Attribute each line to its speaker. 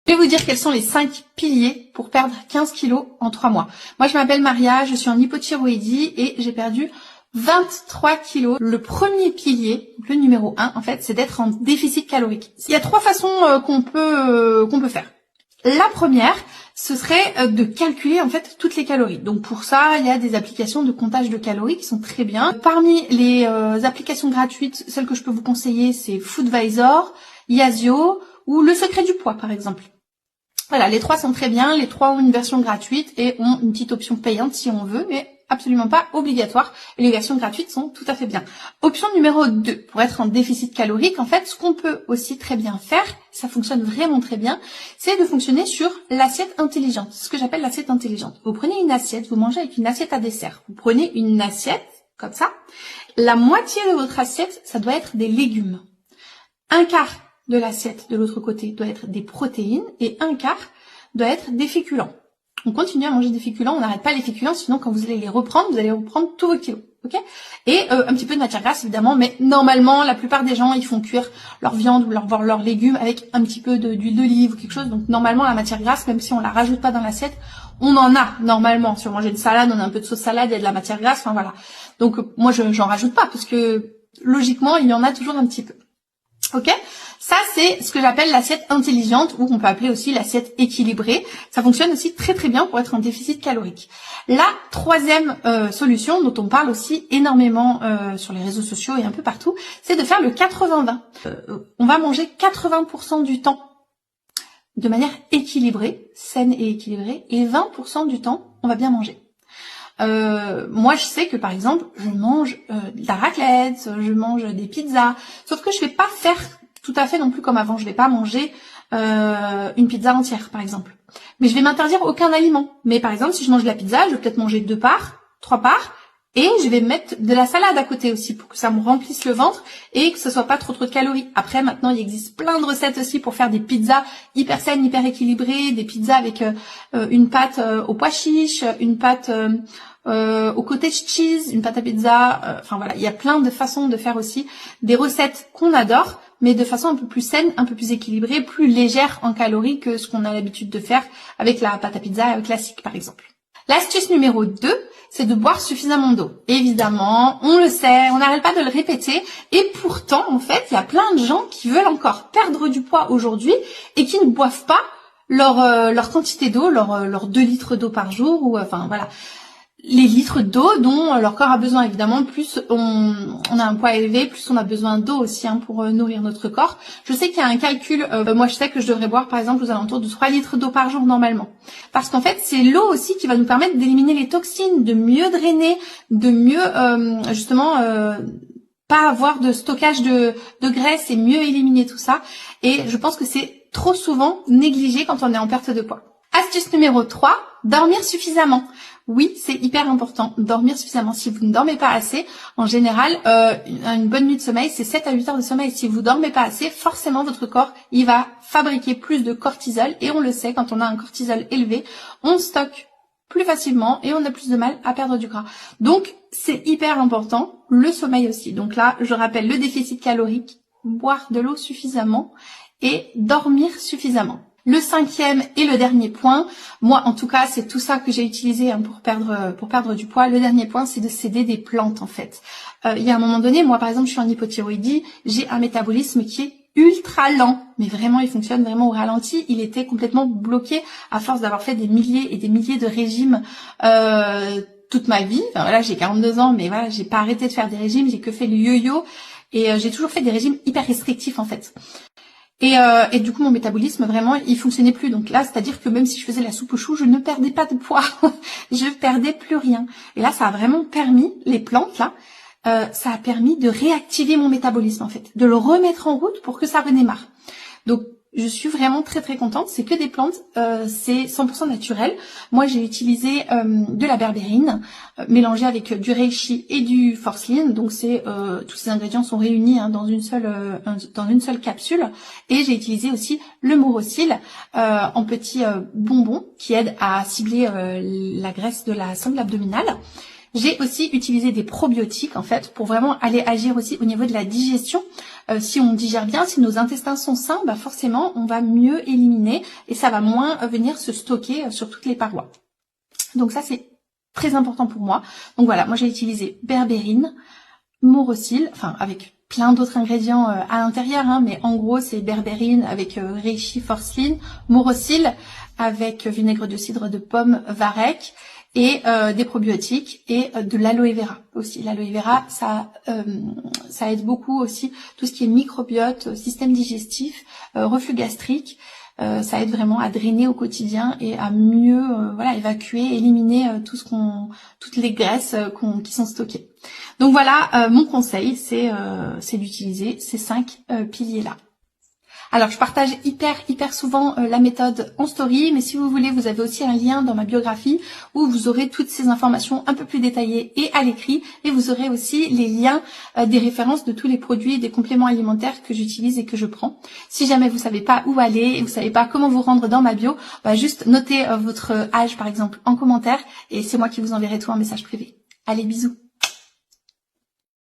Speaker 1: Je vais vous dire quels sont les 5 piliers pour perdre 15 kilos en 3 mois. Moi, je m'appelle Maria, je suis en hypothyroïdie et j'ai perdu 23 kilos. Le premier pilier, le numéro 1, en fait, c'est d'être en déficit calorique. Il y a 3 façons qu'on peut faire. La première, ce serait de calculer en fait toutes les calories. Donc pour ça, il y a des applications de comptage de calories qui sont très bien. Parmi les applications gratuites, celles que je peux vous conseiller, c'est Foodvisor, Yazio ou Le Secret du Poids par exemple. Voilà, les 3 sont très bien, les 3 ont une version gratuite et ont une petite option payante si on veut, mais absolument pas obligatoire. Et les versions gratuites sont tout à fait bien. Option numéro 2, pour être en déficit calorique, en fait, ce qu'on peut aussi très bien faire, ça fonctionne vraiment très bien, c'est de fonctionner sur l'assiette intelligente. C'est ce que j'appelle l'assiette intelligente. Vous prenez une assiette, vous mangez avec une assiette à dessert. Vous prenez une assiette, comme ça. La moitié de votre assiette, ça doit être des légumes. Un quart de l'assiette de l'autre côté doit être des protéines et un quart doit être des féculents. On continue à manger des féculents, on n'arrête pas les féculents, sinon quand vous allez les reprendre, vous allez reprendre tous vos kilos. Ok ? Et un petit peu de matière grasse évidemment, mais normalement la plupart des gens ils font cuire leur viande ou leurs légumes avec un petit peu d'huile d'olive ou quelque chose. Donc normalement la matière grasse, même si on la rajoute pas dans l'assiette, on en a normalement. Si on mange une salade, on a un peu de sauce salade, il y a de la matière grasse, enfin voilà. Donc moi j'en rajoute pas parce que logiquement il y en a toujours un petit peu. Ok, ça c'est ce que j'appelle l'assiette intelligente ou on peut appeler aussi l'assiette équilibrée. Ça fonctionne aussi très très bien pour être en déficit calorique. La troisième solution dont on parle aussi énormément sur les réseaux sociaux et un peu partout, c'est de faire le 80-20. On va manger 80% du temps de manière équilibrée, saine et équilibrée, et 20% du temps on va bien manger. Moi je sais que par exemple je mange de la raclette, je mange des pizzas, sauf que je vais pas faire tout à fait non plus comme avant, je vais pas manger une pizza entière par exemple, mais je vais m'interdire aucun aliment. Mais par exemple si je mange de la pizza, je vais peut-être manger 2 parts, 3 parts, et je vais mettre de la salade à côté aussi pour que ça me remplisse le ventre et que ce soit pas trop de calories. Après maintenant il existe plein de recettes aussi pour faire des pizzas hyper saines, hyper équilibrées, des pizzas avec une pâte au pois chiche, une pâte au cottage cheese, une pâte à pizza, enfin voilà, il y a plein de façons de faire aussi des recettes qu'on adore, mais de façon un peu plus saine, un peu plus équilibrée, plus légère en calories que ce qu'on a l'habitude de faire avec la pâte à pizza classique par exemple. L'astuce numéro 2, c'est de boire suffisamment d'eau. Évidemment, on le sait, on n'arrête pas de le répéter, et pourtant, en fait, il y a plein de gens qui veulent encore perdre du poids aujourd'hui et qui ne boivent pas leur quantité d'eau, leur 2 litres d'eau par jour, ou enfin voilà. Les litres d'eau dont leur corps a besoin, évidemment, plus on a un poids élevé, plus on a besoin d'eau aussi pour nourrir notre corps. Je sais qu'il y a un calcul, moi je sais que je devrais boire par exemple aux alentours de 3 litres d'eau par jour normalement. Parce qu'en fait c'est l'eau aussi qui va nous permettre d'éliminer les toxines, de mieux drainer, de mieux justement pas avoir de stockage de graisse et mieux éliminer tout ça. Et je pense que c'est trop souvent négligé quand on est en perte de poids. Astuce numéro 3, dormir suffisamment. Oui, c'est hyper important, dormir suffisamment. Si vous ne dormez pas assez, en général, une bonne nuit de sommeil, c'est 7 à 8 heures de sommeil. Si vous dormez pas assez, forcément, votre corps, il va fabriquer plus de cortisol. Et on le sait, quand on a un cortisol élevé, on stocke plus facilement et on a plus de mal à perdre du gras. Donc, c'est hyper important, le sommeil aussi. Donc là, je rappelle le déficit calorique, boire de l'eau suffisamment et dormir suffisamment. Le 5e et le dernier point, moi en tout cas c'est tout ça que j'ai utilisé pour perdre du poids. Le dernier point c'est de s'aider des plantes en fait. Il y a un moment donné, moi par exemple je suis en hypothyroïdie, j'ai un métabolisme qui est ultra lent, mais vraiment il fonctionne vraiment au ralenti. Il était complètement bloqué à force d'avoir fait des milliers et des milliers de régimes toute ma vie. Enfin voilà, j'ai 42 ans, mais voilà, j'ai pas arrêté de faire des régimes, j'ai que fait le yo-yo et j'ai toujours fait des régimes hyper restrictifs en fait. Et du coup, mon métabolisme, vraiment, il fonctionnait plus. Donc là, c'est-à-dire que même si je faisais la soupe aux choux, je ne perdais pas de poids. Je perdais plus rien. Et là, ça a vraiment permis, les plantes, là, ça a permis de réactiver mon métabolisme, en fait. De le remettre en route pour que ça redémarre. Donc, je suis vraiment très très contente. C'est que des plantes, c'est 100% naturel. Moi, j'ai utilisé de la berbérine mélangée avec du reishi et du forceline. Donc, c'est tous ces ingrédients sont réunis dans une seule capsule. Et j'ai utilisé aussi le mourosil en petits bonbons qui aident à cibler la graisse de la sangle abdominale. J'ai aussi utilisé des probiotiques en fait pour vraiment aller agir aussi au niveau de la digestion. Si on digère bien, si nos intestins sont sains, bah forcément on va mieux éliminer et ça va moins venir se stocker sur toutes les parois. Donc ça c'est très important pour moi. Donc voilà, moi j'ai utilisé berbérine, morocil, enfin avec plein d'autres ingrédients à l'intérieur, hein, mais en gros c'est berbérine avec reishi forceline, morocil avec vinaigre de cidre de pomme varech et des probiotiques et de l'aloe vera aussi. L'aloe vera ça aide beaucoup aussi tout ce qui est microbiote, système digestif, reflux gastrique. Ça aide vraiment à drainer au quotidien et à mieux voilà, évacuer, éliminer toutes les graisses qui sont stockées. Donc voilà, mon conseil, c'est d'utiliser ces 5 piliers-là. Alors, je partage hyper souvent la méthode en story, mais si vous voulez, vous avez aussi un lien dans ma biographie où vous aurez toutes ces informations un peu plus détaillées et à l'écrit, et vous aurez aussi les liens des références de tous les produits et des compléments alimentaires que j'utilise et que je prends. Si jamais vous savez pas où aller et vous savez pas comment vous rendre dans ma bio, bah juste notez votre âge par exemple en commentaire et c'est moi qui vous enverrai tout en message privé. Allez, bisous.